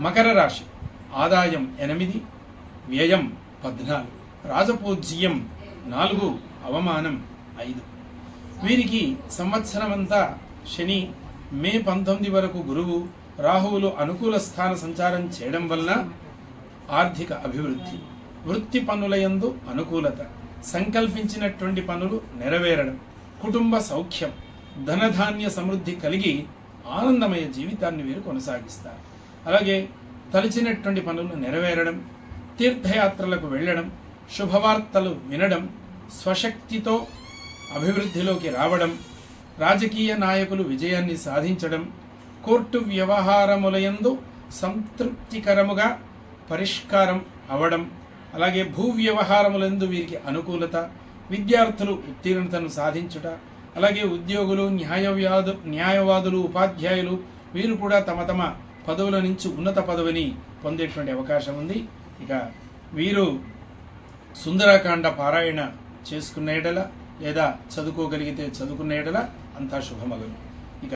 మకర రాశి ఆదాయం 8, వ్యయం 14, రాజపూజ్యం 4, అవమానం 5. వీరికి సంవత్సరమంతా శని మే 19 వరకు గురువు రాహువులు అనుకూల స్థాన సంచారం చేయడం వలన ఆర్థిక అభివృద్ధి, వృత్తి పనులయందు అనుకూలత, సంకల్పించినటువంటి పనులు నెరవేరడం, కుటుంబ సౌఖ్యం, ధనధాన్య సమృద్ధి కలిగి ఆనందమయ జీవితాన్ని వీరు కొనసాగిస్తారు. అలాగే తలచినటువంటి పనులు నెరవేరడం, తీర్థయాత్రలకు వెళ్ళడం, శుభవార్తలు వినడం, స్వశక్తితో అభివృద్ధిలోకి రావడం, రాజకీయ నాయకులు విజయాన్ని సాధించడం, కోర్టు వ్యవహారములయందు సంతృప్తికరముగా పరిష్కారం అవడం, అలాగే భూ వ్యవహారములందు వీరికి అనుకూలత, విద్యార్థులు ఉత్తీర్ణతను సాధించుట, అలాగే ఉద్యోగులు, న్యాయవాదులు, ఉపాధ్యాయులు వీరు కూడా తమ తమ పదవుల నుంచి ఉన్నత పదవిని పొందేటువంటి అవకాశం ఉంది. ఇక వీరు సుందరకాండ పారాయణ చేసుకున్న ఎడల లేదా చదువుకోగలిగితే చదువుకున్న ఎడల అంతా శుభమగును.